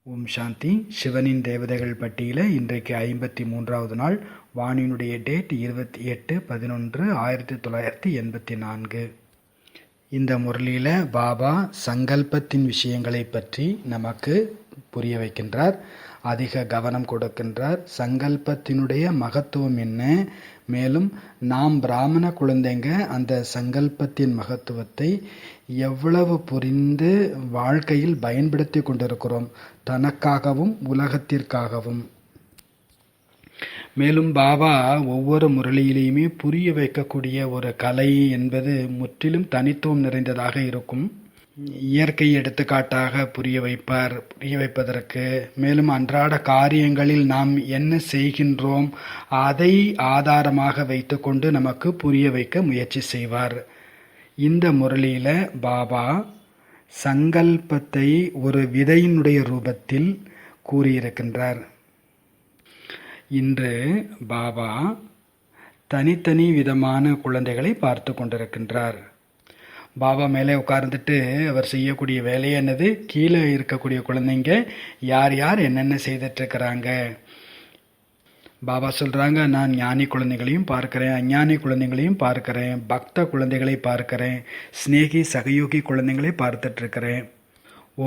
ஓம் சாந்தி. சிவனின் தேவதைகள் பட்டியலில் இன்றைக்கு 53வது நாள். வானினுடைய டேட் 28/11/1984. இந்த முரளியில் பாபா சங்கல்பத்தின் விஷயங்களை பற்றி நமக்கு புரிய வைக்கின்றார். அதிக கவனம் கொடுக்கின்றார். சங்கல்பத்தினுடைய மகத்துவம் என்ன, மேலும் நாம் பிராமண குழந்தைங்க அந்த சங்கல்பத்தின் மகத்துவத்தை எவ்வளவு புரிந்து வாழ்க்கையில் பயன்படுத்தி கொண்டிருக்கிறோம், தனக்காகவும் உலகத்திற்காகவும். மேலும் பாபா ஒவ்வொரு முரளியிலையுமே புரிய வைக்கக்கூடிய ஒரு கலை என்பது முற்றிலும் தனித்துவம் நிறைந்ததாக இருக்கும். இயற்கை எடுத்துக்காட்டாக புரிய வைப்பதற்கு, மேலும் அன்றாட காரியங்களில் நாம் என்ன செய்கின்றோம் அதை ஆதாரமாக வைத்துக்கொண்டு நமக்கு புரிய வைக்க முயற்சி செய்வார். இந்த முரளியில் பாபா சங்கல்பத்தை ஒரு விதையினுடைய ரூபத்தில் கூறியிருக்கின்றார். இன்று பாபா தனித்தனி விதமான குழந்தைகளை பார்த்து கொண்டிருக்கின்றார். பாபா மேலே உட்கார்ந்துட்டு அவர் செய்யக்கூடிய வேலையை என்னது, கீழே இருக்கக்கூடிய குழந்தைங்க யார் யார் என்னென்ன செய்துட்ருக்கிறாங்க. பாபா சொல்கிறாங்க, நான் ஞானி குழந்தைகளையும் பார்க்குறேன், அஞ்ஞானி குழந்தைகளையும் பார்க்குறேன், பக்த குழந்தைகளை பார்க்குறேன், ஸ்நேகி சகயோகி குழந்தைகளை பார்த்துட்ருக்கிறேன்.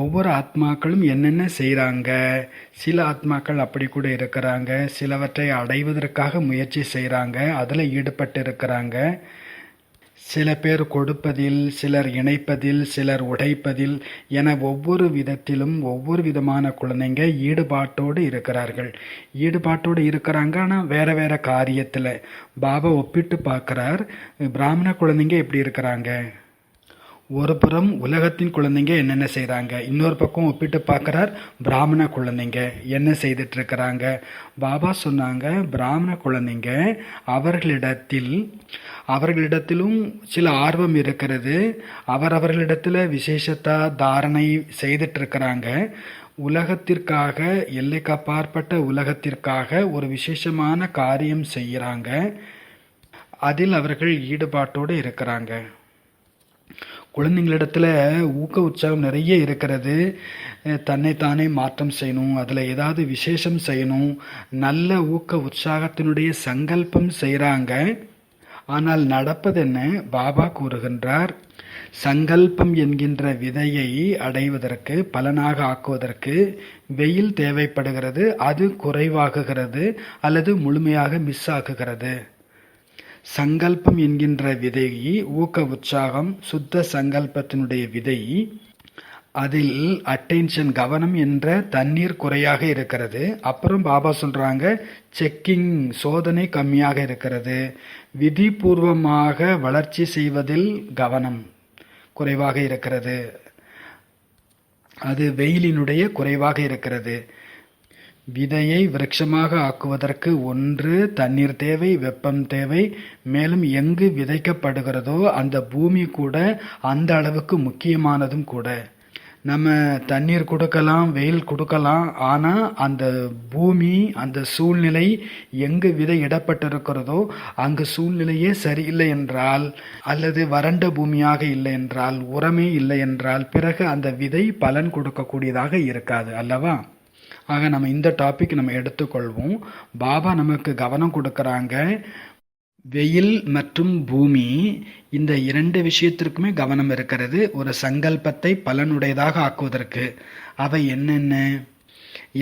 ஒவ்வொரு ஆத்மாக்களும் என்னென்ன செய்கிறாங்க. சில ஆத்மாக்கள் அப்படி கூட இருக்கிறாங்க, சிலவற்றை அடைவதற்காக முயற்சி செய்கிறாங்க, அதில் ஈடுபட்டு இருக்கிறாங்க. சில பேர் கொடுப்பதில், சிலர் இணைப்பதில், சிலர் உடைப்பதில் என ஒவ்வொரு விதத்திலும் ஒவ்வொரு விதமான குழந்தைங்க ஈடுபாட்டோடு இருக்கிறார்கள். ஈடுபாட்டோடு இருக்கிறாங்க, ஆனால் வேறு வேறு காரியத்தில். பாபா ஒப்பிட்டு பார்க்குறார். பிராமண குழந்தைங்க எப்படி இருக்கிறாங்க, ஒரு புறம் உலகத்தின் குழந்தைங்க என்னென்ன செய்கிறாங்க, இன்னொரு பக்கம் ஒப்பிட்டு பார்க்குறார் பிராமண குழந்தைங்க என்ன செய்துட்ருக்கிறாங்க. பாபா சொன்னாங்க, பிராமண குழந்தைங்க அவர்களிடத்திலும் சில ஆர்வம் இருக்கிறது, அவர்களிடத்தில் விசேஷத்தா தாரணை செய்துட்ருக்கிறாங்க. உலகத்திற்காக, எல்லைக்கு அப்பாற்பட்ட உலகத்திற்காக ஒரு விசேஷமான காரியம் செய்கிறாங்க. அதில் அவர்கள் ஈடுபாட்டோடு இருக்கிறாங்க. குழந்தைங்களிடத்தில் ஊக்க உற்சாகம் நிறைய இருக்கிறது. தன்னைத்தானே மாற்றம் செய்யணும், அதில் ஏதாவது விசேஷம் செய்யணும், நல்ல ஊக்க உற்சாகத்தினுடைய சங்கல்பம் செய்கிறாங்க. ஆனால் நடப்பது என்ன, பாபா கூறுகின்றார், சங்கல்பம் என்கின்ற விதையை அடைவதற்கு, பலனாக ஆக்குவதற்கு வெயில் தேவைப்படுகிறது. அது குறைவாகுகிறது அல்லது முழுமையாக மிஸ் ஆகுகிறது. சங்கல்பம் என்கின்ற விதை, ஊக்க உற்சாகம், சுத்த சங்கல்பத்தினுடைய விதை, அதில் அட்டென்ஷன் கவனம் என்ற தண்ணீர் குறையாக இருக்கிறது. அப்புறம் பாபா சொல்றாங்க, செக்கிங் சோதனை கம்மியாக இருக்கிறது. விதிபூர்வமாக வளர்ச்சி செய்வதில் கவனம் குறைவாக இருக்கிறது. அது வெயிலினுடைய குறைவாக இருக்கிறது. விதையை விருட்சமாக ஆக்குவதற்கு ஒன்று தண்ணீர் தேவை, வெப்பம் தேவை. மேலும் எங்கு விதைக்கப்படுகிறதோ அந்த பூமி கூட அந்த அளவுக்கு முக்கியமானதும் கூட. நம்ம தண்ணீர் கொடுக்கலாம், வெயில் கொடுக்கலாம், ஆனால் அந்த பூமி, அந்த சூழ்நிலை எங்கு விதை இடப்பட்டிருக்கிறதோ அங்கு சூழ்நிலையே சரியில்லை என்றால், அல்லது வறண்ட பூமியாக இல்லை என்றால், உரமே இல்லை என்றால், பிறகு அந்த விதை பலன் கொடுக்கக்கூடியதாக இருக்காது அல்லவா. ஆக நம்ம இந்த டாபிக் நம்ம எடுத்துக்கொள்வோம். பாபா நமக்கு கவனம் கொடுக்கறாங்க. வெயில் மற்றும் பூமி, இந்த இரண்டு விஷயத்திற்குமே கவனம் இருக்கிறது, ஒரு சங்கல்பத்தை பலனுடையதாக ஆக்குவதற்கு. அவை என்னென்ன?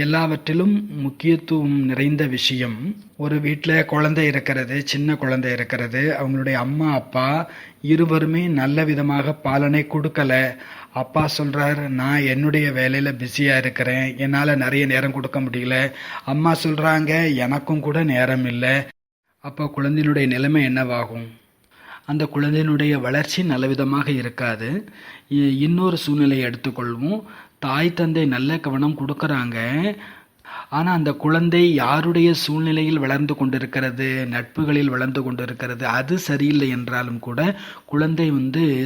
எல்லாவற்றிலும் முக்கியத்துவம் நிறைந்த விஷயம், ஒரு வீட்டில் குழந்தை இருக்கிறது, சின்ன குழந்தை இருக்கிறது. அவங்களுடைய அம்மா அப்பா இருவருமே நல்ல விதமாக பாலனை கொடுக்கல. அப்பா சொல்றார், நான் என்னுடைய வேலையில் பிஸியாக இருக்கிறேன், என்னால் நிறைய நேரம் கொடுக்க முடியல. அம்மா சொல்கிறாங்க, எனக்கும் கூட நேரம் இல்லை. அப்போ குழந்தையினுடைய நிலைமை என்னவாகும்? அந்த குழந்தையினுடைய வளர்ச்சி நல்லவிதமாக இருக்காது. இன்னொரு சூழ்நிலையை எடுத்துக்கொள்வோம். தாய் தந்தை நல்ல கவனம் கொடுக்கறாங்க, ஆனால் அந்த குழந்தை யாருடைய சூழ்நிலையில் வளர்ந்து கொண்டிருக்கிறது, நட்புகளில் வளர்ந்து கொண்டிருக்கிறது, அது சரியில்லை என்றாலும் கூட குழந்தை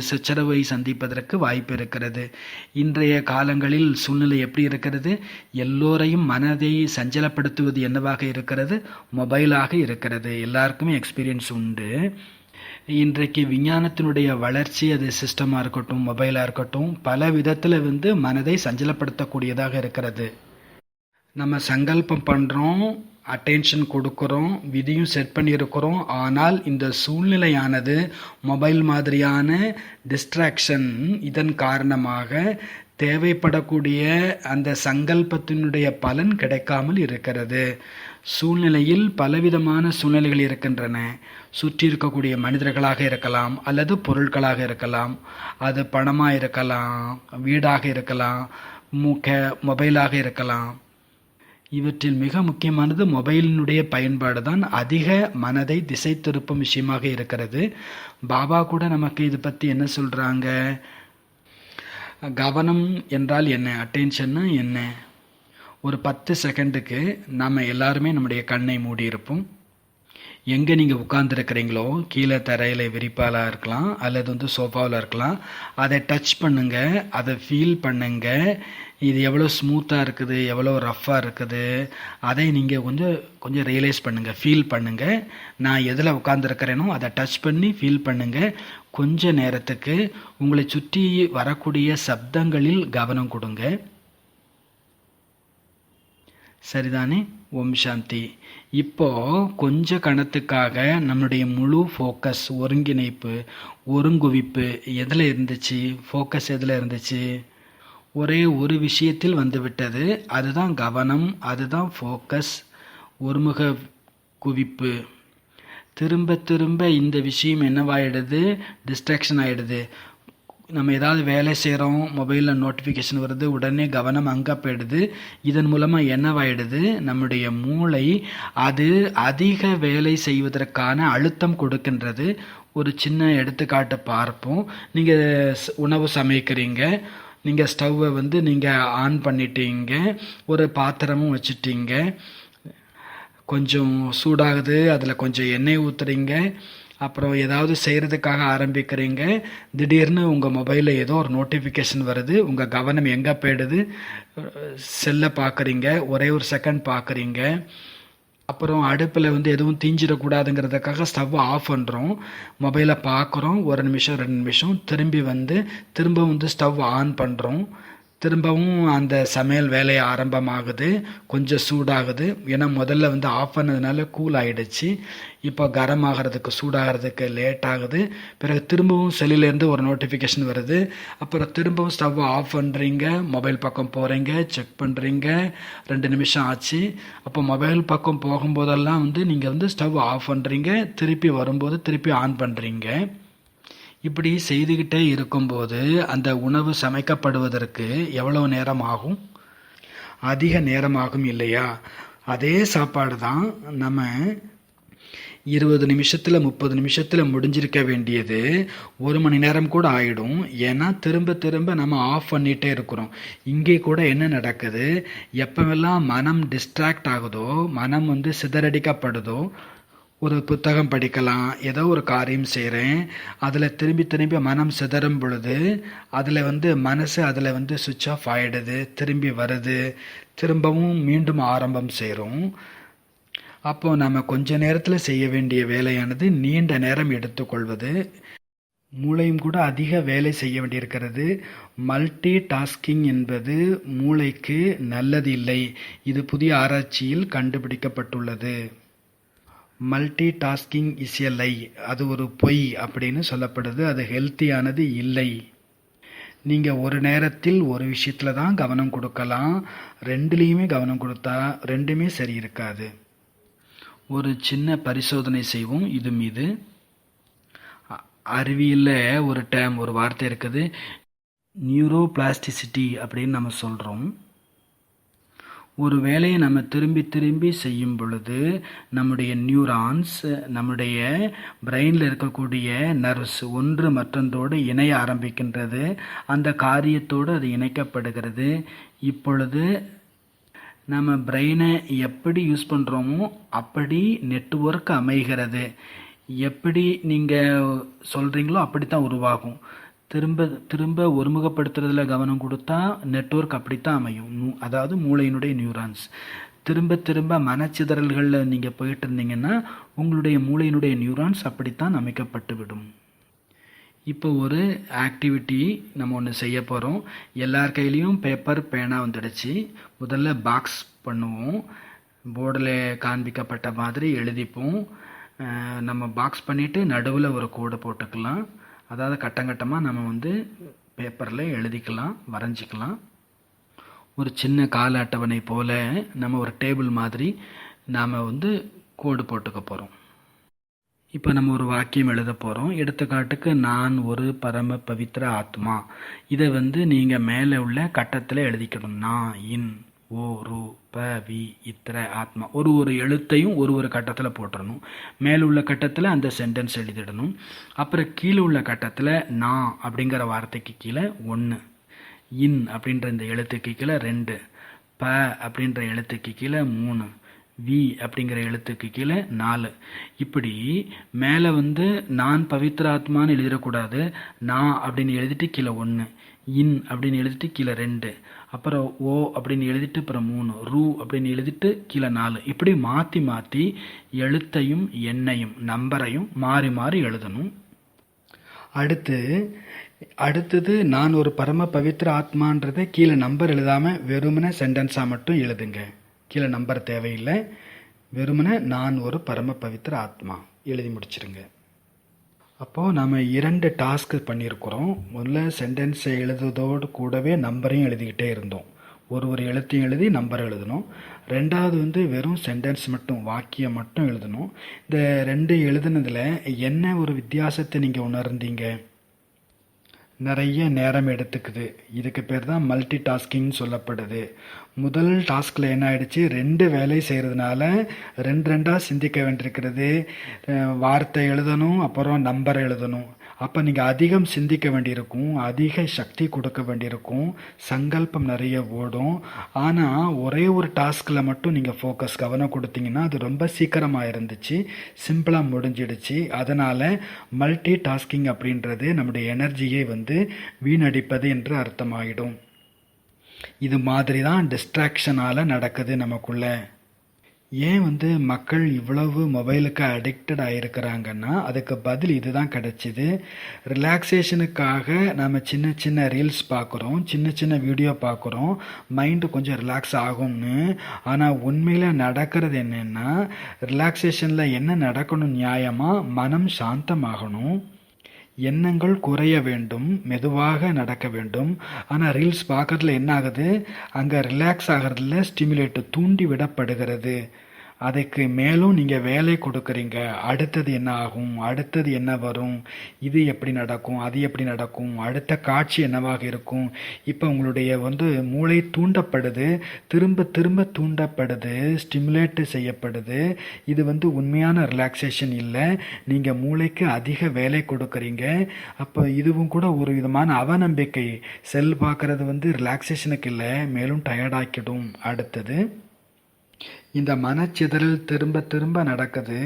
சச்சரவை சந்திப்பதற்கு வாய்ப்பு இருக்கிறது. இன்றைய காலங்களில் சூழ்நிலை எப்படி இருக்கிறது? எல்லோரையும் மனதை சஞ்சலப்படுத்துவது என்னவாக இருக்கிறது? மொபைலாக இருக்கிறது. எல்லாருக்குமே எக்ஸ்பீரியன்ஸ் உண்டு. இன்றைக்கு விஞ்ஞானத்தினுடைய வளர்ச்சி, அது சிஸ்டமாக இருக்கட்டும், மொபைலாக இருக்கட்டும், பல விதத்தில் மனதை சஞ்சலப்படுத்தக்கூடியதாக இருக்கிறது. நம்ம சங்கல்பம் பண்ணுறோம், அட்டென்ஷன் கொடுக்குறோம், விதியும் செட் பண்ணியிருக்கிறோம். ஆனால் இந்த சூழ்நிலையானது மொபைல் மாதிரியான டிஸ்ட்ராக்ஷன் இதன் காரணமாக தேவைப்படக்கூடிய அந்த சங்கல்பத்தினுடைய பலன் கிடைக்காமல் இருக்கிறது. சூழ்நிலையில் பலவிதமான சூழ்நிலைகள் இருக்கின்றன. சுற்றி இருக்கக்கூடிய மனிதர்களாக இருக்கலாம், அல்லது பொருட்களாக இருக்கலாம், அது பணமாக இருக்கலாம், வீடாக இருக்கலாம், மொபைலாக இருக்கலாம். இவற்றில் மிக முக்கியமானது மொபைலினுடைய பயன்பாடு தான் அதிக மனதை திசை திருப்பும் விஷயமாக இருக்கிறது. பாபா கூட நமக்கு இது பற்றி என்ன சொல்கிறாங்க? கவனம் என்றால் என்ன, அட்டென்ஷன்னா என்ன? ஒரு 10 செகண்டுக்கு நம்ம எல்லாருமே நம்முடைய கண்ணை மூடி இருப்போம். எங்கே நீங்கள் உட்கார்ந்துருக்கிறீங்களோ, கீழே தரையில் விரிப்பாலாக இருக்கலாம், அல்லது சோஃபாவில் இருக்கலாம், அதை டச் பண்ணுங்கள், அதை ஃபீல் பண்ணுங்கள். இது எவ்வளோ ஸ்மூத்தாக இருக்குது, எவ்வளோ ரஃப்பாக இருக்குது, அதை நீங்கள் கொஞ்சம் ரியலைஸ் பண்ணுங்கள், ஃபீல் பண்ணுங்கள். நான் எதில் உட்கார்ந்துருக்கிறேனோ அதை டச் பண்ணி ஃபீல் பண்ணுங்கள். கொஞ்ச நேரத்துக்கு உங்களை சுற்றி வரக்கூடிய சப்தங்களில் கவனம் கொடுங்க. சரிதானே? ஓம் சாந்தி. இப்போ கொஞ்ச கணத்துக்காக நம்முடைய முழு ஃபோக்கஸ், ஒருங்குவிப்பு எதில் இருந்துச்சு? ஃபோக்கஸ் எதில் இருந்துச்சு? ஒரே ஒரு விஷயத்தில் வந்துவிட்டது. அதுதான் கவனம், அதுதான் ஃபோக்கஸ், ஒருமுக குவிப்பு. திரும்ப திரும்ப இந்த விஷயம் என்னவாயிடுது? டிஸ்ட்ராக்ஷன் ஆகிடுது. நம்ம ஏதாவது வேலை செய்கிறோம், மொபைலில் நோட்டிஃபிகேஷன் வருது, உடனே கவனம் அங்கே போயிடுது. இதன் மூலமாக என்னவாயிடுது? நம்முடைய மூளை அது அதிக வேலை செய்வதற்கான அழுத்தம் கொடுக்கின்றது. ஒரு சின்ன எடுத்துக்காட்டு பார்ப்போம். நீங்கள் உணவு சமைக்கிறீங்க, நீங்கள் ஸ்டவ்வை நீங்கள் ஆன் பண்ணிட்டீங்க, ஒரு பாத்திரமும் வச்சுட்டீங்க, கொஞ்சம் சூடாகுது, அதில் கொஞ்சம் எண்ணெய் ஊற்றுறீங்க, அப்புறம் ஏதாவது செய்கிறதுக்காக ஆரம்பிக்கிறீங்க. திடீர்னு உங்கள் மொபைலில் ஏதோ ஒரு நோட்டிஃபிகேஷன் வருது. உங்கள் கவனம் எங்கே போயிடுது? செல்லை பார்க்குறீங்க, ஒரே ஒரு செகண்ட் பார்க்குறீங்க. அப்புறம் அடுப்பில் எதுவும் தீஞ்சிடக்கூடாதுங்கிறதுக்காக ஸ்டவ் ஆஃப் பண்ணுறோம், மொபைலை பார்க்குறோம், 1 நிமிஷம் 2 நிமிஷம், திரும்ப ஸ்டவ் ஆன் பண்ணுறோம். திரும்பவும் அந்த சமையல் வேலை ஆரம்பமாகுது, கொஞ்சம் சூடாகுது. ஏன்னா முதல்ல ஆஃப் பண்ணதுனால கூல் ஆகிடுச்சு. இப்போ கரம் ஆகிறதுக்கு, சூடாகிறதுக்கு லேட் ஆகுது. பிறகு திரும்பவும் செல்லிலேருந்து ஒரு நோட்டிஃபிகேஷன் வருது. அப்புறம் திரும்பவும் ஸ்டவ் ஆஃப் பண்ணுறீங்க, மொபைல் பக்கம் போகிறீங்க, செக் பண்ணுறீங்க, 2 நிமிஷம் ஆச்சு. அப்போ மொபைல் பக்கம் போகும்போதெல்லாம் நீங்கள் ஸ்டவ் ஆஃப் பண்ணுறீங்க, திருப்பி வரும்போது திருப்பி ஆன் பண்ணுறீங்க. இப்படி செய்துக்கிட்டே இருக்கும்போது அந்த உணவு சமைக்கப்படுவதற்கு எவ்வளவு நேரம் ஆகும்? அதிக நேரம் ஆகும் இல்லையா? அதே சாப்பாடு தான் நம்ம 20 நிமிஷத்தில் 30 நிமிஷத்தில் முடிஞ்சிருக்க வேண்டியது 1 மணி நேரம் கூட ஆகிடும். ஏன்னா திரும்ப திரும்ப நம்ம ஆஃப் பண்ணிகிட்டே இருக்கிறோம். இங்கே கூட என்ன நடக்குது? எப்போவெல்லாம் மனம் டிஸ்ட்ராக்ட் ஆகுதோ, மனம் சிதறடிக்கப்படுதோ, ஒரு புத்தகம் படிக்கலாம், ஏதோ ஒரு காரியம் செய்கிறேன், அதில் திரும்பி திரும்பி மனம் சிதறும் பொழுது அதில் மனசு அதில் சுவிட்ச் ஆஃப் ஆகிடுது, திரும்பி வருது, திரும்பவும் மீண்டும் ஆரம்பம் செய்கிறோம். அப்போது நம்ம கொஞ்ச நேரத்தில் செய்ய வேண்டிய வேலையானது நீண்ட நேரம் எடுத்துக்கொள்வது. மூளையும் கூட அதிக வேலை செய்ய வேண்டியிருக்கிறது. மல்டி டாஸ்கிங் என்பது மூளைக்கு நல்லது இல்லை. இது புதிய ஆராய்ச்சியில் கண்டுபிடிக்கப்பட்டுள்ளது. மல்டி டாஸ்கிங் இஸ் எ லை, அது ஒரு பொய் அப்படின்னு சொல்லப்படுது. அது ஹெல்த்தியானது இல்லை. நீங்கள் ஒரு நேரத்தில் ஒரு விஷயத்தில் தான் கவனம் கொடுக்கலாம். ரெண்டுலேயுமே கவனம் கொடுத்தா ரெண்டுமே சரி இருக்காது. ஒரு சின்ன பரிசோதனை செய்வோம் இது மீது. அறிவியலில் ஒரு வார்த்தை இருக்குது, நியூரோபிளாஸ்டிசிட்டி அப்படின்னு நம்ம சொல்கிறோம். ஒரு வேலையை நம்ம திரும்பி திரும்பி செய்யும் பொழுது நம்முடைய நியூரான்ஸ், நம்முடைய பிரெயினில் இருக்கக்கூடிய நர்வ்ஸ் ஒன்று மற்றொன்றோடு இணைய ஆரம்பிக்கின்றது. அந்த காரியத்தோடு அது இணைக்கப்படுகிறது. இப்பொழுது நம்ம பிரெயினை எப்படி யூஸ் பண்ணுறோமோ அப்படி நெட்வொர்க் அமைகிறது. எப்படி நீங்கள் சொல்கிறீங்களோ அப்படி தான் உருவாகும். திரும்ப திரும்ப ஒருமுகப்படுத்துறதுல கவனம் கொடுத்தா நெட்வொர்க் அப்படித்தான் அமையும். அதாவது மூளையினுடைய நியூரான்ஸ். திரும்ப திரும்ப மனச்சிதறல்களில் நீங்கள் போயிட்டு இருந்தீங்கன்னா உங்களுடைய மூளையினுடைய நியூரான்ஸ் அப்படித்தான் அமைக்கப்பட்டு விடும். இப்போ ஒரு ஆக்டிவிட்டி நம்ம ஒன்று செய்ய போகிறோம். எல்லார் கையிலையும் பேப்பர் பேனா வந்துடுச்சு. முதல்ல பாக்ஸ் பண்ணுவோம். போர்டில் காண்பிக்கப்பட்ட மாதிரி எழுதிப்போம். நம்ம பாக்ஸ் பண்ணிவிட்டு நடுவில் ஒரு கோடு போட்டுக்கலாம். அதாவது கட்டங்கட்டமாக நம்ம வந்து பேப்பரில் எழுதிக்கலாம், வரைஞ்சிக்கலாம். ஒரு சின்ன கால அட்டவணை போல் நம்ம ஒரு டேபிள் மாதிரி நாம் வந்து கோடு போட்டுக்க போகிறோம். இப்போ நம்ம ஒரு வாக்கியம் எழுத போகிறோம். எடுத்துக்காட்டுக்கு, நான் ஒரு பரம பவித்ர ஆத்மா. இதை வந்து நீங்கள் மேலே உள்ள கட்டத்தில் எழுதிக்கணும். நான், இன், ஓ, ரு, ப, வி, இத்திர, ஆத்மா. ஒரு எழுத்தையும் ஒரு கட்டத்தில் போட்டுடணும். மேலே உள்ள கட்டத்தில் அந்த சென்டென்ஸ் எழுதிடணும். அப்புறம் கீழே உள்ள கட்டத்தில் நான் அப்படிங்கிற வார்த்தைக்கு கீழே 1, இன் அப்படின்ற இந்த எழுத்துக்கு கீழே 2, ப அப்படின்ற எழுத்துக்கு கீழே 3, வி அப்படிங்கிற எழுத்துக்கு கீழே 4. இப்படி மேலே வந்து நான் பவித்ர ஆத்மான்னு எழுதிடக்கூடாது. நான் அப்படின்னு எழுதிட்டு கீழே 1, இன் அப்படின்னு எழுதிட்டு கீழே 2, அப்புறம் ஓ அப்படின்னு எழுதிட்டு அப்புறம் 3, ரூ அப்படின்னு எழுதிட்டு கீழே 4. இப்படி மாற்றி மாற்றி எழுத்தையும் எண்ணையும் நம்பரையும் மாறி மாறி எழுதணும். அடுத்தது நான் ஒரு பரம பவித்ர ஆத்மான்றதை கீழே நம்பர் எழுதாமல் வெறுமனே சென்டென்ஸாக மட்டும் எழுதுங்க. கீழே நம்பர் தேவையில்லை. வெறுமனே நான் ஒரு பரம பவித்ர ஆத்மா எழுதி முடிச்சிருங்க. அப்போது நம்ம 2 டாஸ்க்கு பண்ணியிருக்கிறோம். முதல்ல சென்டென்ஸை எழுதுவதோடு கூடவே நம்பரையும் எழுதிக்கிட்டே இருந்தோம். ஒரு எழுத்தையும் எழுதி நம்பர் எழுதணும். ரெண்டாவது வந்து வெறும் சென்டென்ஸ் மட்டும், வாக்கியம் மட்டும் எழுதணும். இந்த 2 எழுதுனதில் என்ன ஒரு வித்தியாசத்தை நீங்கள் உணர்ந்தீங்க? நிறைய நேரம் எடுத்துக்குது. இதுக்கு பேர் தான் மல்டி டாஸ்கிங்னு சொல்லப்படுது. முதல் டாஸ்கில் என்ன ஆயிடுச்சு, 2 வேலை செய்கிறதுனால 2 சிந்திக்க வேண்டியிருக்கிறது. வார்த்தை எழுதணும், அப்புறம் நம்பர் எழுதணும். அப்போ நீங்கள் அதிகம் சிந்திக்க வேண்டியிருக்கும், அதிக சக்தி கொடுக்க வேண்டியிருக்கும், சங்கல்பம் நிறைய ஓடும். ஆனால் ஒரே ஒரு டாஸ்கில் மட்டும் நீங்கள் கவனம் கொடுத்தீங்கன்னா அது ரொம்ப சீக்கிரமாக இருந்துச்சு, சிம்பிளாக முடிஞ்சிடுச்சு. அதனால் மல்டி டாஸ்கிங் அப்படின்றது நம்முடைய எனர்ஜியை வந்து வீணடிப்பது என்று அர்த்தமாயிடும். இது மாதிரி தான் டிஸ்ட்ராக்ஷனால் நடக்குது நமக்குள்ள. ஏன் வந்து மக்கள் இவ்வளவு மொபைலுக்கு அடிக்டட் ஆகிருக்கிறாங்கன்னா அதுக்கு பதில் இதுதான் கிடச்சிது. ரிலாக்ஸேஷனுக்காக நம்ம சின்ன சின்ன ரீல்ஸ் பார்க்குறோம், சின்ன சின்ன வீடியோ பார்க்குறோம், மைண்டு கொஞ்சம் ரிலாக்ஸ் ஆகும்னு. ஆனால் உண்மையில் நடக்கிறது என்னென்னா, ரிலாக்ஸேஷனில் என்ன நடக்கணும், நியாயமாக மனம் சாந்தமாகணும், எண்ணங்கள் குறைய வேண்டும், மெதுவாக நடக்க வேண்டும். ஆனால் ரீல்ஸ் பார்க்கறதுல என்ன ஆகுது, அங்கே ரிலாக்ஸ் ஆகிறதுல ஸ்டிமுலேட்டு தூண்டி விடப்படுகிறது. அதுக்கு மேலும் நீங்கள் வேலை கொடுக்குறீங்க. அடுத்தது என்ன ஆகும், அடுத்தது என்ன வரும், இது எப்படி நடக்கும், அது எப்படி நடக்கும், அடுத்த காட்சி என்னவாக இருக்கும். இப்போ உங்களுடைய வந்து மூளை தூண்டப்படுது, திரும்ப திரும்ப தூண்டப்படுது, ஸ்டிமுலேட்டு செய்யப்படுது. இது வந்து உண்மையான ரிலாக்ஸேஷன் இல்லை. நீங்கள் மூளைக்கு அதிக வேலை கொடுக்குறீங்க. அப்போ இதுவும் கூட ஒரு விதமான அவநம்பிக்கை. செல் பார்க்குறது வந்து ரிலாக்ஸேஷனுக்கு இல்லை, மேலும் டயர்டாக்கிடும். அடுத்தது இந்த மனச்சிதறல் திரும்ப திரும்ப நடக்குது.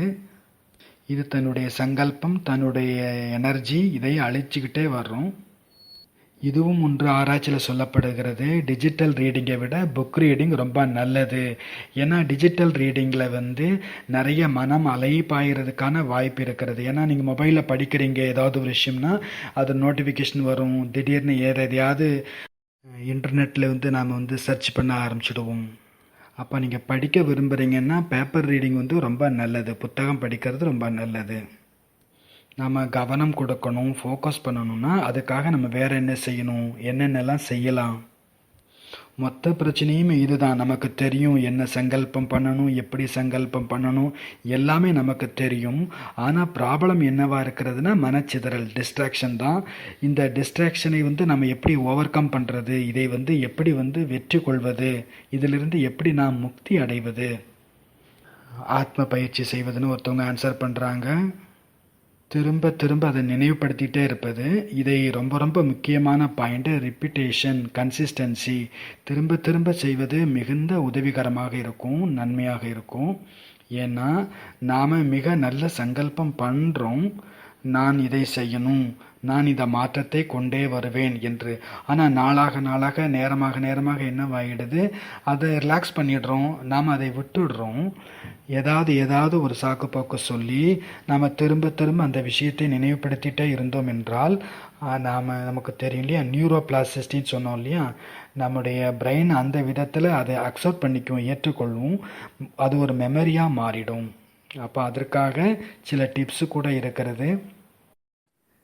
இது தன்னுடைய சங்கல்பம், தன்னுடைய எனர்ஜி, இதை அழிச்சுக்கிட்டே வர்றோம். இதுவும் ஒன்று ஆராய்ச்சியில் சொல்லப்படுகிறது. டிஜிட்டல் ரீடிங்கை விட புக் ரீடிங் ரொம்ப நல்லது. ஏன்னா டிஜிட்டல் ரீடிங்கில் வந்து நிறைய மனம் அலைப்பாயிறதுக்கான வாய்ப்பு இருக்கிறது. ஏன்னா நீங்கள் மொபைலில் படிக்கிறீங்க ஏதாவது ஒரு விஷயம்னா அது நோட்டிஃபிகேஷன் வரும், திடீர்னு எதையாவது இன்டர்நெட்டில் வந்து நாம் வந்து சர்ச் பண்ண ஆரம்பிச்சிடுவோம். அப்போ நீங்கள் படிக்க விரும்புகிறீங்கன்னா பேப்பர் ரீடிங் வந்து ரொம்ப நல்லது, புத்தகம் படிக்கிறது ரொம்ப நல்லது. நம்ம கவனம் கொடுக்கணும், ஃபோக்கஸ் பண்ணணும்னா அதுக்காக நம்ம வேறு என்ன செய்யணும், என்னென்னலாம் செய்யலாம். மொத்த பிரச்சனையுமே இதுதான். நமக்கு தெரியும் என்ன சங்கல்பம் பண்ணணும், எப்படி சங்கல்பம் பண்ணணும், எல்லாமே நமக்கு தெரியும். ஆனால் ப்ராப்ளம் என்னவா இருக்கிறதுனா மனச்சிதறல், டிஸ்ட்ராக்ஷன் தான். இந்த டிஸ்ட்ராக்ஷனை வந்து நம்ம எப்படி ஓவர் கம் பண்ணுறது, இதை வந்து எப்படி வந்து வெற்றி கொள்வது, இதிலிருந்து எப்படி நாம் முக்தி அடைவது. ஆத்ம பயிற்சி செய்வதுன்னு ஒருத்தவங்க ஆன்சர் பண்ணுறாங்க. திரும்ப திரும்ப அதை நினைவுபடுத்திகிட்டே இருப்பது. இதை ரொம்ப ரொம்ப முக்கியமான பாயிண்ட்டு, ரிப்பீட்டேஷன், கன்சிஸ்டன்சி. திரும்ப திரும்ப செய்வது மிகுந்த உதவிகரமாக இருக்கும், நன்மையாக இருக்கும். ஏன்னா நாம் மிக நல்ல சங்கல்பம் பண்ணுறோம், நான் இதை செய்யணும், நான் இந்த மாற்றத்தை கொண்டே வருவேன் என்று. ஆனால் நாளாக நாளாக நேரமாக நேரமாக என்னவாயிடுது, அதை ரிலாக்ஸ் பண்ணிடுறோம், நாம் அதை விட்டுடுறோம். ஏதாவது ஒரு சாக்கு போக்கு சொல்லி நாம் திரும்ப திரும்ப அந்த விஷயத்தை நினைவுபடுத்திட்டே இருந்தோம் என்றால் நமக்கு தெரியும் இல்லையா, நியூரோபிளாஸ்டிசிட்டின்னு சொன்னோம் இல்லையா, நம்முடைய பிரெயின் அந்த விதத்தில் அதை அக்செப்ட் பண்ணிக்கும், ஏற்றுக்கொள்ளும், அது ஒரு மெமரியாக மாறிடும். அப்போ அதற்காக சில டிப்ஸு கூட இருக்கிறது.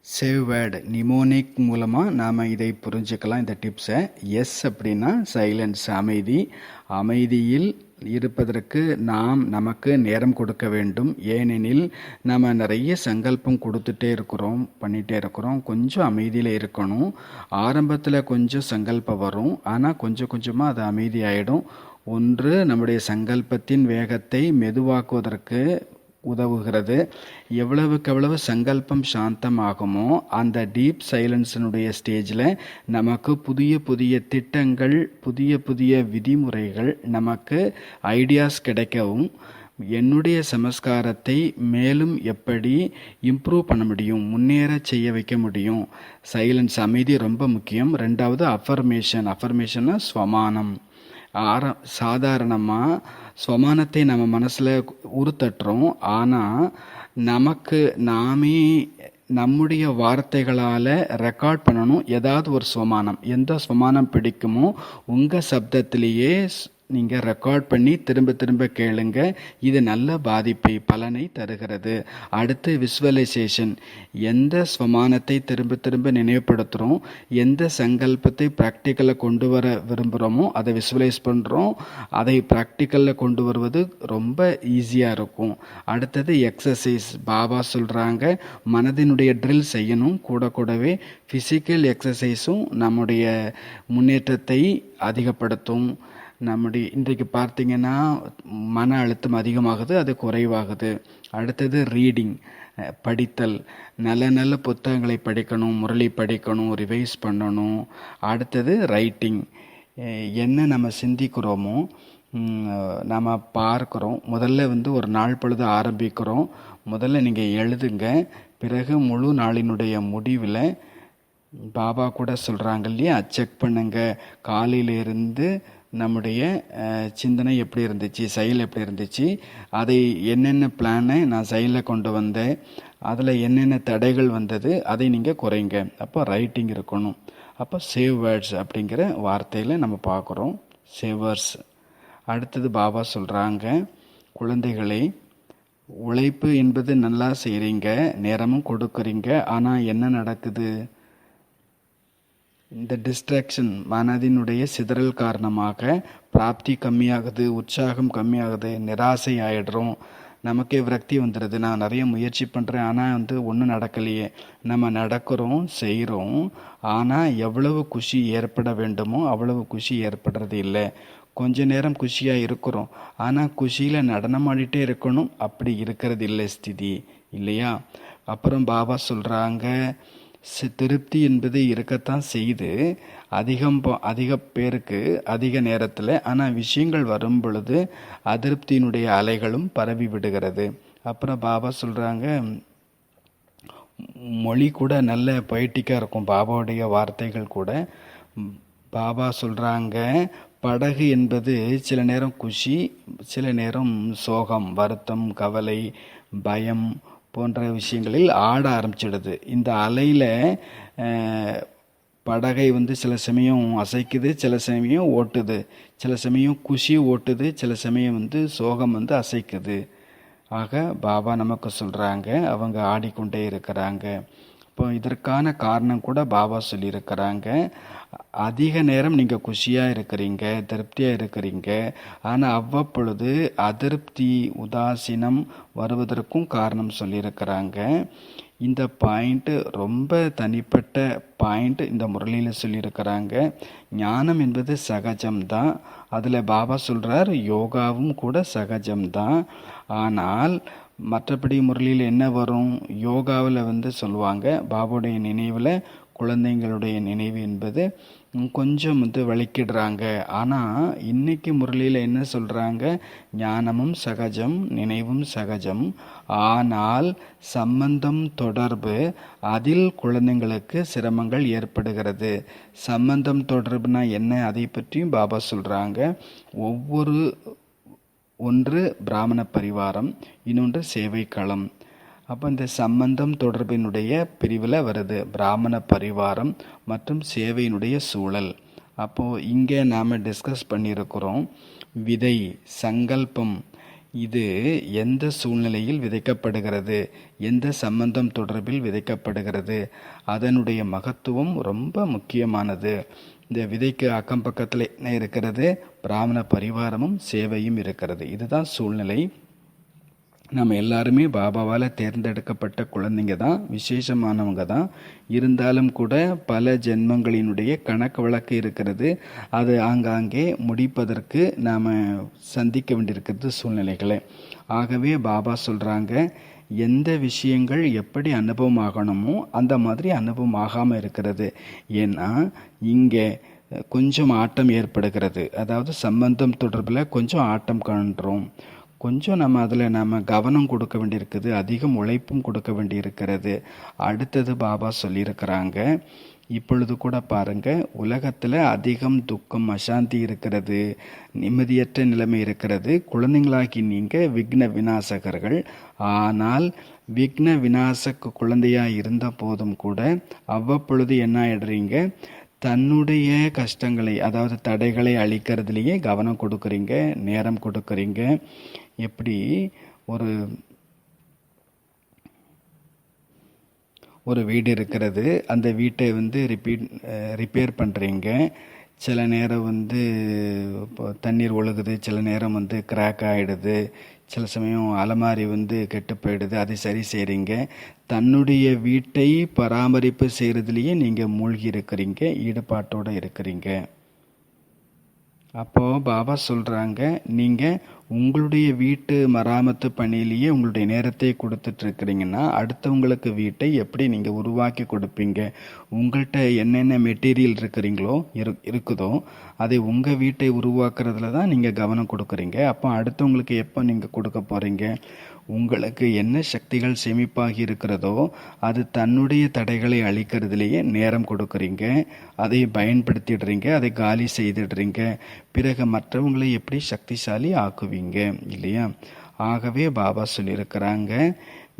சேவ் வேர்டு நிமோனிக் மூலமாக நாம் இதை புரிஞ்சுக்கலாம். இந்த டிப்ஸை எஸ் அப்படின்னா சைலன்ஸ், அமைதி. அமைதியில் இருப்பதற்கு நமக்கு நேரம் கொடுக்க வேண்டும். ஏனெனில் நம்ம நிறைய சங்கல்பம் கொடுத்துட்டே இருக்கிறோம், பண்ணிகிட்டே இருக்கிறோம். கொஞ்சம் அமைதியில் இருக்கணும். ஆரம்பத்தில் கொஞ்சம் சங்கல்பம் வரும், ஆனால் கொஞ்சம் கொஞ்சமாக அது அமைதியாயிடும். ஒன்று, நம்முடைய சங்கல்பத்தின் வேகத்தை மெதுவாக்குவதற்கு உதவுகிறது. எவ்வளவுக்கு எவ்வளவு சங்கல்பம் சாந்தமாகுமோ அந்த டீப் சைலன்ஸினுடைய ஸ்டேஜில் நமக்கு புதிய புதிய திட்டங்கள், புதிய புதிய விதிமுறைகள், நமக்கு ஐடியாஸ் கிடைக்கவும், என்னுடைய சமஸ்காரத்தை மேலும் எப்படி இம்ப்ரூவ் பண்ண முடியும், முன்னேற செய்ய வைக்க முடியும். சைலன்ஸ், அமைதி ரொம்ப முக்கியம். ரெண்டாவது அஃபர்மேஷன்னா ஸ்வமானம். சாதாரணமாக ஸ்வமானத்தை நம்ம மனசில் உருத்தட்டுறோம், ஆனால் நமக்கு நாமே நம்முடைய வார்த்தைகளால் ரெக்கார்ட் பண்ணணும் ஏதாவது ஒரு ஸ்வமானம். எந்த ஸ்வமானம் பிடிக்குமோ உங்கள் சப்தத்திலேயே நீங்கள் ரெக்கார்ட் பண்ணி திரும்ப திரும்ப கேளுங்க. இது நல்ல பாதிப்பை, பலனை தருகிறது. அடுத்து விஸ்வலைசேஷன். எந்த ஸ்வமானத்தை திரும்ப திரும்ப நினைவுபடுத்துகிறோம், எந்த சங்கல்பத்தை ப்ராக்டிக்கலில் கொண்டு வர விரும்புகிறோமோ அதை விஸ்வலைஸ் பண்ணுறோம். அதை ப்ராக்டிக்கலில் கொண்டு வருவது ரொம்ப ஈஸியாக இருக்கும். அடுத்தது எக்ஸசைஸ். பாபா சொல்கிறாங்க மனதினுடைய ட்ரில் செய்யணும். கூடவே ஃபிசிக்கல் எக்ஸசைஸும் நம்முடைய முன்னேற்றத்தை அதிகப்படுத்தும். இன்றைக்கு பார்த்தீங்கன்னா மன அழுத்தம் அதிகமாகுது, அது குறைவாகுது. அடுத்தது ரீடிங், படித்தல். நல்ல நல்ல புத்தகங்களை படிக்கணும், முரளி படிக்கணும், ரிவைஸ் பண்ணணும். அடுத்தது ரைட்டிங். என்ன நம்ம சிந்திக்கிறோமோ நம்ம பார்க்குறோம். முதல்ல ஒரு நாள் பொழுது ஆரம்பிக்கிறோம். முதல்ல நீங்கள் எழுதுங்க. பிறகு முழு நாளினுடைய முடிவில் பாபா கூட சொல்கிறாங்க இல்லையா, செக் பண்ணுங்க. காலையிலிருந்து நம்முடைய சிந்தனை எப்படி இருந்துச்சு, செயல் எப்படி இருந்துச்சு, அதை என்னென்ன பிளானை நான் செயலில் கொண்டு வந்தேன், அதில் என்னென்ன தடைகள் வந்தது, அதை நீங்கள் குறைங்க. அப்போ ரைட்டிங் இருக்கணும். அப்போ சேவ் வேர்ட்ஸ் அப்படிங்கிற வார்த்தையில் நம்ம பார்க்குறோம், சேவர்ஸ். அடுத்தது பாபா சொல்கிறாங்க, குழந்தைகளை உழைப்பு என்பது நல்லா செய்கிறீங்க, நேரமும் கொடுக்குறீங்க, ஆனால் என்ன நடக்குது, இந்த டிஸ்ட்ராக்ஷன், மனதினுடைய சிதறல் காரணமாக பிராப்தி கம்மியாகுது, உற்சாகம் கம்மியாகுது, நிராசை ஆகிடுறோம், நமக்கே விரக்தி வந்துடுது. நான் நிறைய முயற்சி பண்ணுறேன், ஆனால் ஒன்றும் நடக்கலையே. நம்ம நடக்கிறோம், செய்கிறோம், ஆனால் எவ்வளவு குஷி ஏற்பட வேண்டுமோ அவ்வளவு குஷி ஏற்படுறது இல்லை. கொஞ்ச நேரம் குஷியாக இருக்கிறோம், ஆனால் குஷியில் நடனமாடிட்டே இருக்கணும், அப்படி இருக்கிறது இல்லை ஸ்திதி இல்லையா. அப்புறம் பாபா சொல்கிறாங்க, திருப்தி என்பது இருக்கத்தான் செய்து அதிக பேருக்கு அதிக நேரத்தில், ஆனால் விஷயங்கள் வரும் பொழுது அதிருப்தியினுடைய அலைகளும் பரவி விடுகிறது. அப்புறம் பாபா சொல்கிறாங்க, மொழி கூட நல்ல பொய்ட்டிக்காக இருக்கும், பாபாவுடைய வார்த்தைகள் கூட. பாபா சொல்கிறாங்க, படகு என்பது சில நேரம் குஷி, சில நேரம் சோகம், வருத்தம், கவலை, பயம் போன்ற விஷயங்களில் ஆட ஆரம்பிச்சிடுது. இந்த அலையில் படகை சில சமயம் அசைக்குது, சில சமயம் ஓட்டுது, சில சமயம் குஷி ஓட்டுது, சில சமயம் சோகம் அசைக்குது. ஆக பாபா நமக்கு சொல்கிறாங்க, அவங்க ஆடிக்கொண்டே இருக்கிறாங்க. இப்போ இதற்கான காரணம் கூட பாபா சொல்லியிருக்கிறாங்க. அதிக நேரம் நீங்கள் குஷியாக இருக்கிறீங்க, திருப்தியாக இருக்கிறீங்க, ஆனால் அவ்வப்பொழுது அதிருப்தி, உதாசீனம் வருவதற்கும் காரணம் சொல்லியிருக்கிறாங்க. இந்த பாயிண்ட்டு ரொம்ப தனிப்பட்ட பாயிண்ட் இந்த முரளியில் சொல்லியிருக்கிறாங்க. ஞானம் என்பது சகஜம்தான். அதில் பாபா சொல்கிறார், யோகாவும் கூட சகஜம்தான். ஆனால் மற்றபடி முரளியில் என்ன வரும், யோகாவில் சொல்லுவாங்க, பாபாவுடைய நினைவில் குழந்தைங்களுடைய நினைவு என்பது கொஞ்சம் வலிக்கிடுறாங்க. ஆனால் இன்னைக்கு முரளியில் என்ன சொல்கிறாங்க, ஞானமும் சகஜம், நினைவும் சகஜம், ஆனால் சம்பந்தம் தொடர்பு, அதில் குழந்தைங்களுக்கு சிரமங்கள் ஏற்படுகிறது. சம்பந்தம் தொடர்புனா என்ன, அதை பற்றியும் பாபா சொல்கிறாங்க. ஒன்று பிராமண பரிவாரம், இன்னொன்று சேவை களம். அப்போ இந்த சம்பந்தம் தொடர்பினுடைய பிரிவில் வருது பிராமண பரிவாரம் மற்றும் சேவையினுடைய சூழல். அப்போது இங்கே நாம் டிஸ்கஸ் பண்ணியிருக்கிறோம், விதை சங்கல்பம் இது எந்த சூழ்நிலையில் விதைக்கப்படுகிறது, எந்த சம்பந்தம் தொடர்பில் விதைக்கப்படுகிறது, அதனுடைய மகத்துவம் ரொம்ப முக்கியமானது. இந்த விதைக்கு அக்கம் பக்கத்தில் என்ன இருக்கிறது, பிராமண பரிவாரமும் சேவையும் இருக்கிறது. இதுதான் சூழ்நிலை. நம்ம எல்லாருமே பாபாவால் தேர்ந்தெடுக்கப்பட்ட குழந்தைங்க தான், விசேஷமானவங்க தான். இருந்தாலும் கூட பல ஜென்மங்களினுடைய கணக்கு வழக்கு இருக்கிறது. அது ஆங்காங்கே முடிப்பதற்கு நாம் சந்திக்க வேண்டியிருக்கிறது சூழ்நிலைகளை. ஆகவே பாபா சொல்கிறாங்க, எந்த விஷயங்கள் எப்படி அனுபவம் ஆகணுமோ அந்த மாதிரி அனுபவம் ஆகாமல் இருக்கிறது. ஏன்னா இங்கே கொஞ்சம் ஆட்டம் ஏற்படுகிறது, அதாவது சம்பந்தம் தொடர்பில் கொஞ்சம் ஆட்டம் காண்றோம். கொஞ்சம் நம்ம அதில் கவனம் கொடுக்க வேண்டியிருக்குது, அதிகம் உழைப்பும் கொடுக்க வேண்டியிருக்கிறது. அடுத்தது பாபா சொல்லியிருக்கிறாங்க, இப்பொழுது கூட பாருங்க, உலகத்தில் அதிகம் துக்கம் அசாந்தி இருக்கிறது, நிம்மதியற்ற நிலைமை இருக்கிறது. குழந்தைங்களாகி நீங்கள் விக்ன விநாசகர்கள். ஆனால் விக்ன விநாசக்கு குழந்தையாக இருந்த போதும் கூட அவ்வப்பொழுது என்ன ஆயிடுறீங்க, தன்னுடைய கஷ்டங்களை, அதாவது தடைகளை அழிக்கிறதுலையே கவனம் கொடுக்குறீங்க, நேரம் கொடுக்குறீங்க. எப்படி ஒரு வீடு இருக்கிறது, அந்த வீட்டை ரிப்பேர் பண்ணுறீங்க. சில நேரம் இப்போ தண்ணீர் ஒழுகுது, சில நேரம் கிராக் ஆகிடுது, சில சமயம் அலமாரி கெட்டு போயிடுது, அதை சரி செய்கிறீங்க. தன்னுடைய வீட்டை பராமரிப்பு செய்கிறதுலையே நீங்கள் மூழ்கி இருக்கிறீங்க, ஈடுபாட்டோடு இருக்கிறீங்க. அப்போது பாபா சொல்கிறாங்க, நீங்கள் உங்களுடைய வீட்டு மராமத்து பணியிலேயே உங்களுடைய நேரத்தை கொடுத்துட்ருக்கிறீங்கன்னா அடுத்தவங்களுக்கு வீட்டை எப்படி நீங்கள் உருவாக்கி கொடுப்பீங்க? உங்கள்கிட்ட என்னென்ன மெட்டீரியல் இருக்குதோ அதை உங்கள் வீட்டை உருவாக்குறதுல தான் நீங்கள் கவனம் கொடுக்குறீங்க. அப்போ அடுத்தவங்களுக்கு எப்போ நீங்கள் கொடுக்க போகிறீங்க? உங்களுக்கு என்ன சக்திகள் சேமிப்பாகி இருக்கிறதோ அது தன்னுடைய தடைகளை அழிக்கிறதுலேயே நேரம் கொடுக்குறீங்க, அதை பயன்படுத்திடுறீங்க, அதை காலி செய்திடுறீங்க. பிறகு மற்றவங்களை எப்படி சக்திசாலி ஆக்குவீங்க இல்லையா? ஆகவே பாபா சொல்லியிருக்கிறாங்க,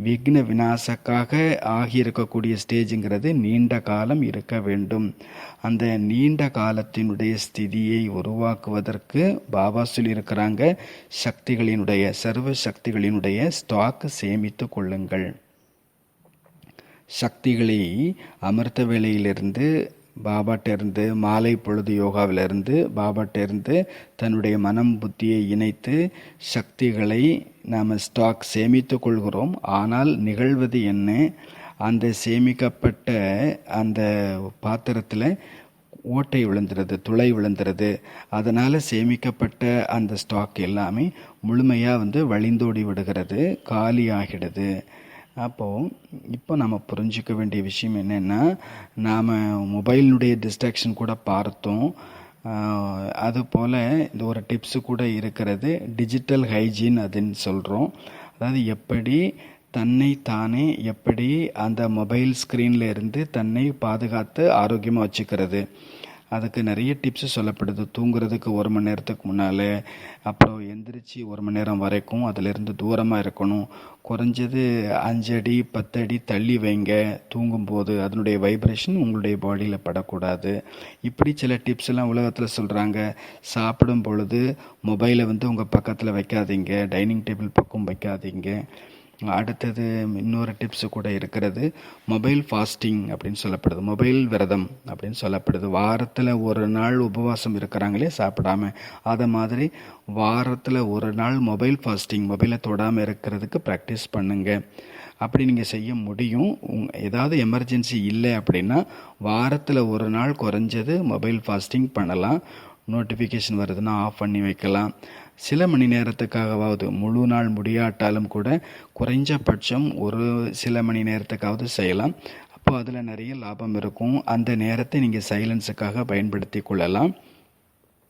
விக்ன விநாசக்காக ஆகியிருக்கக்கூடிய ஸ்டேஜுங்கிறது நீண்ட காலம் இருக்க வேண்டும். அந்த நீண்ட காலத்தினுடைய ஸ்திதியை உருவாக்குவதற்கு பாபா சொல்லியிருக்கிறாங்க, சர்வ சக்திகளினுடைய ஸ்டாக் சேமித்து கொள்ளுங்கள். சக்திகளை அமிர்த வேளையிலிருந்து பாபாட்டிருந்து, மாலை பொழுது யோகாவிலிருந்து பாபாட்டிருந்து தன்னுடைய மனம் புத்தியை இணைத்து சக்திகளை நாம் ஸ்டாக் சேமித்து கொள்கிறோம். ஆனால் நிகழ்வது என்ன, அந்த சேமிக்கப்பட்ட அந்த பாத்திரத்தில் ஓட்டை விழுந்துருது, துளை விழுந்துருது. அதனால் சேமிக்கப்பட்ட அந்த ஸ்டாக் எல்லாமே முழுமையாக வழிந்தோடி விடுகிறது, காலி ஆகிடுது. இப்போ நம்ம புரிஞ்சிக்க வேண்டிய விஷயம் என்னென்னா, நாம் மொபைலினுடைய டிஸ்ட்ராக்ஷன் கூட பார்த்தோம். அதுபோல் இந்த ஒரு டிப்ஸு கூட இருக்கிறது, டிஜிட்டல் ஹைஜீன் அதுன்னு சொல்கிறோம். அதாவது எப்படி தன்னை தானே எப்படி அந்த மொபைல் ஸ்க்ரீனில் இருந்து தன்னை பாதுகாத்து ஆரோக்கியமாக வச்சுக்கிறது. அதுக்கு நிறைய டிப்ஸு சொல்லப்படுது. தூங்குறதுக்கு 1 மணி நேரத்துக்கு முன்னால், அப்புறம் எந்திரிச்சு 1 மணி நேரம் வரைக்கும் அதிலிருந்து தூரமாக இருக்கணும். குறைஞ்சது 5 அடி 10 அடி தள்ளி வைங்க தூங்கும்போது, அதனுடைய வைப்ரேஷன் உங்களுடைய பாடியில் படக்கூடாது. இப்படி சில டிப்ஸ் எல்லாம் உலகத்தில் சொல்கிறாங்க. சாப்பிடும் பொழுது மொபைலை உங்கள் பக்கத்தில் வைக்காதீங்க, டைனிங் டேபிள் பக்கம் வைக்காதீங்க. அடுத்தது இன்னொரு டிப்ஸு கூட இருக்கிறது, மொபைல் ஃபாஸ்டிங் அப்படின்னு சொல்லப்படுது, மொபைல் விரதம் அப்படின்னு சொல்லப்படுது. வாரத்தில் 1 நாள் உபவாசம் இருக்கிறாங்களே சாப்பிடாம, அதை மாதிரி வாரத்தில் 1 நாள் மொபைல் ஃபாஸ்டிங், மொபைலை தொடாமல் இருக்கிறதுக்கு ப்ராக்டிஸ் பண்ணுங்க. அப்படி நீங்கள் செய்ய முடியும். ஏதாவது எமர்ஜென்சி இல்லை அப்படின்னா வாரத்தில் 1 நாள் குறைஞ்சது மொபைல் ஃபாஸ்டிங் பண்ணலாம். நோட்டிஃபிகேஷன் வருதுன்னா ஆஃப் பண்ணி வைக்கலாம். சில மணி நேரத்துக்காகவாவது, முழு நாள் முடியாட்டாலும் கூட குறைஞ்சபட்சம் ஒரு சில மணி நேரத்துக்காவது செய்யலாம். அப்போ அதில் நிறைய லாபம் இருக்கும். அந்த நேரத்தை நீங்கள் சைலன்ஸுக்காக பயன்படுத்தி கொள்ளலாம்.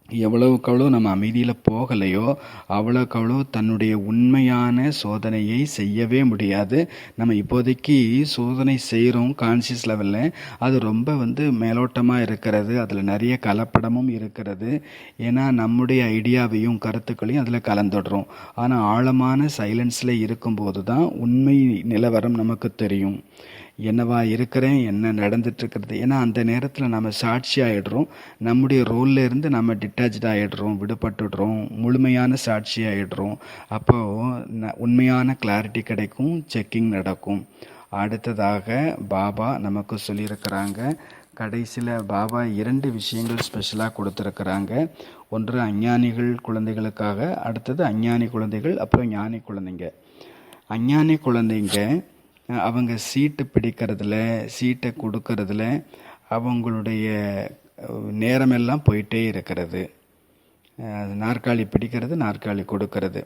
எவ்வளவுக்கவ்வளோ நம்ம அமைதியில் போகலையோ அவ்வளோக்கவ்வளோ தன்னுடைய உண்மையான சோதனையை செய்யவே முடியாது. நம்ம இப்போதைக்கு சோதனை செய்கிறோம் கான்சியஸ் லெவலில், அது ரொம்ப மேலோட்டமாக இருக்கிறது, அதில் நிறைய கலப்படமும் இருக்கிறது. ஏன்னா நம்முடைய ஐடியாவையும் கருத்துக்களையும் அதில் கலந்துடுறோம். ஆனால் ஆழமான சைலன்ஸில் இருக்கும்போது தான் உண்மை நிலவரம் நமக்கு தெரியும். என்னவா இருக்கிறேன், என்ன நடந்துட்டுருக்கிறது. ஏன்னா அந்த நேரத்தில் நம்ம சாட்சி ஆகிடுறோம். நம்முடைய ரோலில் இருந்து நம்ம டிட்டாச் ஆகிடுறோம், விடுபட்டுடுறோம், முழுமையான சாட்சி ஆகிடுறோம். அப்போது உண்மையான கிளாரிட்டி கிடைக்கும், செக்கிங் நடக்கும். அடுத்ததாக பாபா நமக்கு சொல்லியிருக்கிறாங்க. கடைசியில் பாபா 2 விஷயங்கள் ஸ்பெஷலாக கொடுத்துருக்குறாங்க. ஒன்று அஞ்ஞானிகள் குழந்தைகளுக்காக, அடுத்தது அஞ்ஞானி குழந்தைகள், அப்புறம் ஞானி குழந்தைங்க. அஞ்ஞானி குழந்தைங்க அவங்க சீட்டு பிடிக்கிறதுல, சீட்டை கொடுக்கறதுல அவங்களுடைய நேரமெல்லாம் போயிட்டே இருக்கிறது. நாற்காலி பிடிக்கிறது, நாற்காலி கொடுக்கறது.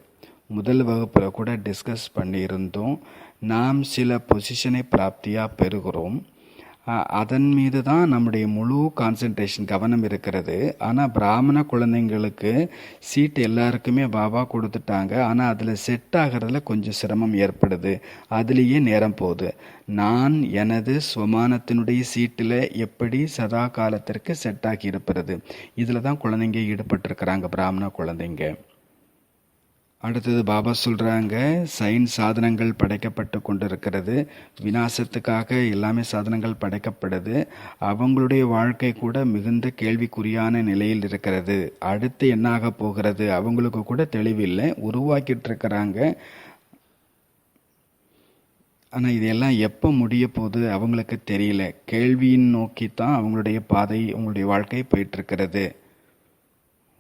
முதல் வகுப்பில் கூட டிஸ்கஸ் பண்ணியிருந்தோம். நாம் சில பொசிஷனை பிராப்தியாக பெறுகிறோம். அதன் மீது தான் நம்முடைய முழு கான்சன்ட்ரேஷன் கவனம் இருக்கிறது. ஆனால் பிராமண குழந்தைங்களுக்கு சீட் எல்லாருக்குமே பாபா கொடுத்துட்டாங்க. ஆனால் அதில் செட் ஆகிறதுல கொஞ்சம் சிரமம் ஏற்படுது, அதுலேயே நேரம் போகுது. நான் எனது சுவமானத்தினுடைய சீட்டில் எப்படி சதா காலத்திற்கு செட் ஆகி இருப்பது, இதில் தான் குழந்தைங்க ஈடுபட்டிருக்கிறாங்க, பிராமண குழந்தைங்க. அடுத்தது பாபா சொல்கிறாங்க, சயின்ஸ் சாதனங்கள் படைக்கப்பட்டு கொண்டு இருக்கிறது. விநாசத்துக்காக எல்லாமே சாதனங்கள் படைக்கப்படுது. அவங்களுடைய வாழ்க்கை கூட மிகுந்த கேள்விக்குறியான நிலையில் இருக்கிறது. அடுத்து என்னாக போகிறது அவங்களுக்கு கூட தெளிவில்லை, உருவாக்கிட்டு இருக்கிறாங்க. ஆனால் இதெல்லாம் எப்போ முடிய போகுது அவங்களுக்கு தெரியல. கேள்வியின் நோக்கித்தான் அவங்களுடைய பாதை, அவங்களுடைய வாழ்க்கை போயிட்டுருக்கிறது.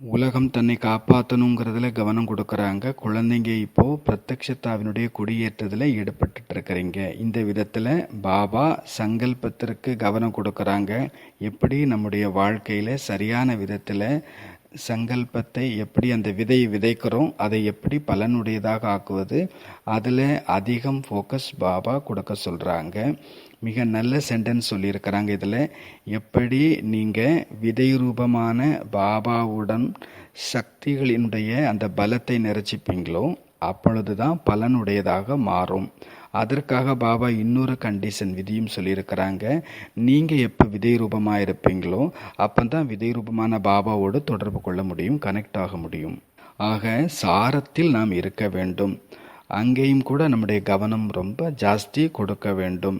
உலகம் தன்னை காப்பாற்றணுங்கிறதுல கவனம் கொடுக்குறாங்க. குழந்தைங்க இப்போது பிரத்யக்ஷத்தாவினுடைய குடியேற்றத்தில் ஈடுபட்டு இருக்கிறீங்க. இந்த விதத்தில் பாபா சங்கல்பத்திற்கு கவனம் கொடுக்குறாங்க. எப்படி நம்முடைய வாழ்க்கையில் சரியான விதத்தில் சங்கல்பத்தை எப்படி அந்த விதையை விதைக்கிறோம், அதை எப்படி பலனுடையதாக ஆக்குவது, அதில் அதிகம் ஃபோக்கஸ் பாபா கொடுக்க சொல்கிறாங்க. மிக நல்ல சென்டென்ஸ் சொல்லியிருக்கிறாங்க. இதில் எப்படி நீங்கள் விதை ரூபமான பாபாவுடன் சக்திகளினுடைய அந்த பலத்தை நிறைச்சிப்பீங்களோ அப்பொழுது தான் பலனுடையதாக மாறும். அதற்காக பாபா இன்னொரு கண்டிஷன் விதியும் சொல்லியிருக்கிறாங்க. நீங்கள் எப்போ விதை ரூபமாக இருப்பீங்களோ அப்போ தான் விதை ரூபமான பாபாவோடு தொடர்பு கொள்ள முடியும், கனெக்ட் ஆக முடியும். ஆக சாரத்தில் நாம் இருக்க வேண்டும். அங்கேயும் கூட நம்முடைய கவனம் ரொம்ப ஜாஸ்தி கொடுக்க வேண்டும்.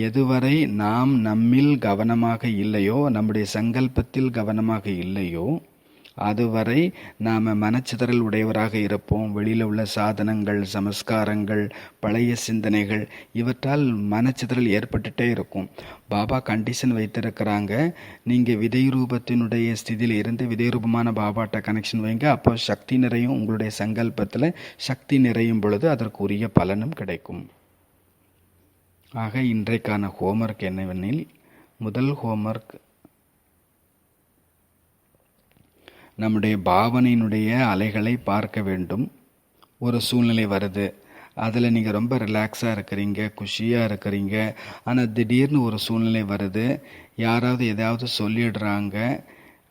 எதுவரை நாம் நம்மில் கவனமாக இல்லையோ, நம்முடைய சங்கல்பத்தில் கவனமாக இல்லையோ, அதுவரை நாம் மனச்சிதறல் உடையவராக இருப்போம். வெளியில் உள்ள சாதனங்கள், சமஸ்காரங்கள், பழைய சிந்தனைகள், இவற்றால் மனச்சிதறல் ஏற்பட்டுட்டே இருக்கும். பாபா கண்டிஷன் வைத்திருக்கிறாங்க. நீங்கள் விதை ரூபத்தினுடைய ஸ்திதியில் இருந்து விதை ரூபமான பாபாட்ட கனெக்ஷன் வைங்க. அப்போ சக்தி நிறையும். உங்களுடைய சங்கல்பத்தில் சக்தி நிறையும் பொழுது அதற்குரிய பலனும் கிடைக்கும். ஆக இன்றைக்கான ஹோம்ஒர்க் என்னவெனில், முதல் ஹோம்ஒர்க் நம்முடைய பாவனையினுடைய அலைகளை பார்க்க வேண்டும். ஒரு சூழ்நிலை வருது, அதில் நீங்கள் ரொம்ப ரிலாக்ஸாக இருக்கிறீங்க, குஷியாக இருக்கிறீங்க. ஆனால் திடீர்னு ஒரு சூழ்நிலை வருது, யாராவது எதாவது சொல்லிடுறாங்க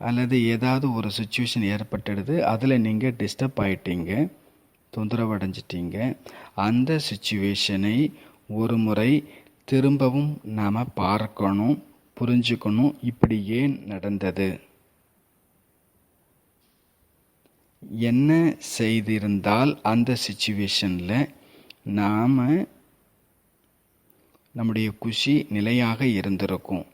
அல்லது ஏதாவது ஒரு சுச்சுவேஷன் ஏற்பட்டுடுது, அதில் நீங்கள் டிஸ்டர்ப் ஆகிட்டீங்க, தொந்தரவு அடைஞ்சிட்டீங்க. அந்த சுச்சுவேஷனை ஒரு முறை திரும்பவும் நாம் பார்க்கணும், புரிஞ்சுக்கணும். இப்படி ஏன் நடந்தது, என்ன செய்திருந்தால் அந்த சிச்சுவேஷனில் நாம் நம்முடைய குஷி நிலையாக இருந்திருக்கும்.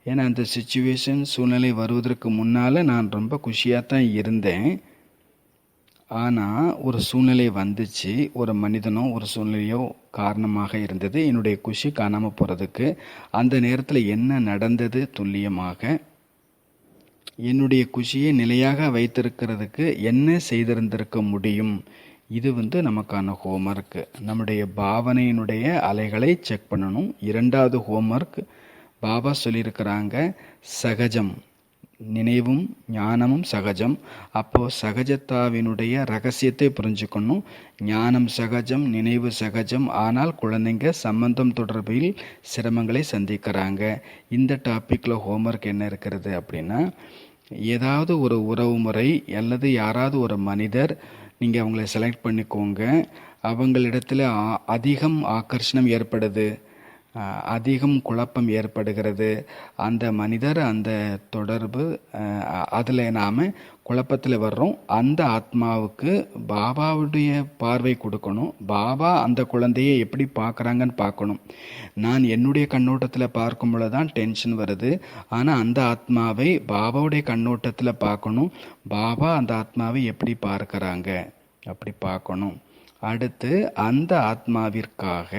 ஏன்னா அந்த சிச்சுவேஷன் சூழ்நிலை வருவதற்கு முன்னால் நான் ரொம்ப குஷியாக தான் இருந்தேன். ஆனால் ஒரு சூழ்நிலை வந்துச்சு, ஒரு மனிதனோ ஒரு சூழ்நிலையோ காரணமாக இருந்தது என்னுடைய குஷி காணாமல் போகிறதுக்கு. அந்த நேரத்தில் என்ன நடந்தது துல்லியமாக, என்னுடைய குஷியை நிலையாக வைத்திருக்கிறதுக்கு என்ன செய்திருந்திருக்க முடியும். இது நமக்கான ஹோம்ஒர்க். நம்முடைய பாவனையினுடைய அலைகளை செக் பண்ணணும். இரண்டாவது ஹோம்ஒர்க் பாபா சொல்லியிருக்கிறாங்க, சகஜம், நினைவும் ஞானமும் சகஜம். அப்போது சகஜத்தாவினுடைய ரகசியத்தை புரிஞ்சுக்கணும். ஞானம் சகஜம், நினைவு சகஜம். ஆனால் குழந்தைங்க சம்பந்தம் தொடர்பில் சிரமங்களை சந்திக்கிறாங்க. இந்த டாப்பிக்கில் ஹோம்ஒர்க் என்ன இருக்கிறது அப்படின்னா, ஏதாவது ஒரு உறவு முறை அல்லது யாராவது ஒரு மனிதர் நீங்கள் அவங்கள செலக்ட் பண்ணிக்கோங்க. அவங்களிடத்தில் அதிகம் ஆக்கர்ஷணம் ஏற்படுது, அதிகம் குழப்பம் ஏற்படுகிறது. அந்த மனிதர், அந்த தொடர்பு, அதில் நாம் குழப்பத்தில் வர்றோம். அந்த ஆத்மாவுக்கு பாபாவுடைய பார்வை கொடுக்கணும். பாபா அந்த குழந்தையை எப்படி பார்க்குறாங்கன்னு பார்க்கணும். நான் என்னுடைய கண்ணோட்டத்தில் பார்க்கும் பொழுது தான் டென்ஷன் வருது. ஆனால் அந்த ஆத்மாவை பாபாவுடைய கண்ணோட்டத்தில் பார்க்கணும். பாபா அந்த ஆத்மாவை எப்படி பார்க்குறாங்க அப்படி பார்க்கணும். அடுத்து அந்த ஆத்மாவிற்காக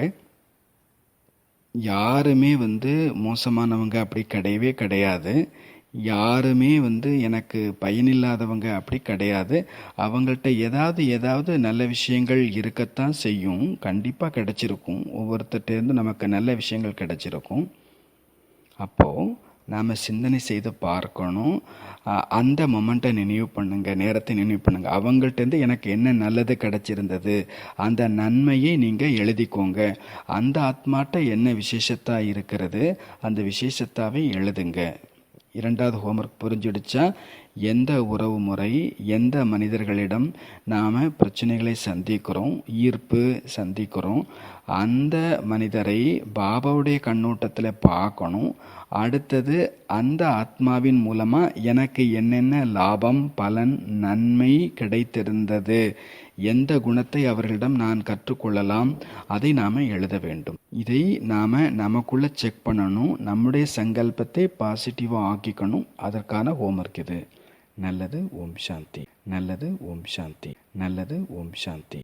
யாருமே மோசமானவங்க அப்படி கிடையவே கிடையாது. யாருமே எனக்கு பயனில்லாதவங்க அப்படி கிடையாது. அவங்கள்ட்ட ஏதாவது நல்ல விஷயங்கள் இருக்கத்தான் செய்யும். கண்டிப்பாக கிடைச்சிருக்கும். ஒவ்வொருத்தர்ட்டேருந்து நமக்கு நல்ல விஷயங்கள் கிடைச்சிருக்கும். அப்போது நாம் சிந்தனை செய்து பார்க்கணும். அந்த மொமெண்ட்டை நினைவு பண்ணுங்க, நேரத்தை நினைவு பண்ணுங்க. அவங்கள்ட்டேருந்து எனக்கு என்ன நல்லது கிடைச்சிருந்தது, அந்த நன்மையை நீங்கள் எழுதிக்கோங்க. அந்த ஆத்மாட்ட என்ன விசேஷத்தாக இருக்கிறது, அந்த விசேஷத்தாவை எழுதுங்க. இரண்டாவது ஹோம்ஒர்க் புரிஞ்சிடுச்சா? எந்த உறவு முறை, எந்த மனிதர்களிடம் நாம் பிரச்சனைகளை சந்திக்கிறோம், ஈர்ப்பு சந்திக்கிறோம், அந்த மனிதரை பாபாவுடைய கண்ணோட்டத்தில் பார்க்கணும். அடுத்தது அந்த ஆத்மாவின் மூலமாக எனக்கு என்னென்ன லாபம், பலன், நன்மை கிடைத்திருந்தது, எந்த குணத்தை அவர்களிடம் நான் கற்றுக்கொள்ளலாம், அதை நாம் எழுத வேண்டும். இதை நாம் நமக்குள்ளே செக் பண்ணணும். நம்முடைய சங்கல்பத்தை பாசிட்டிவாக ஆக்கிக்கணும். அதற்கான ஹோம்ஒர்க் இது. நல்லது. ஓம் சாந்தி. நல்லது. ஓம் சாந்தி. நல்லது. ஓம் சாந்தி.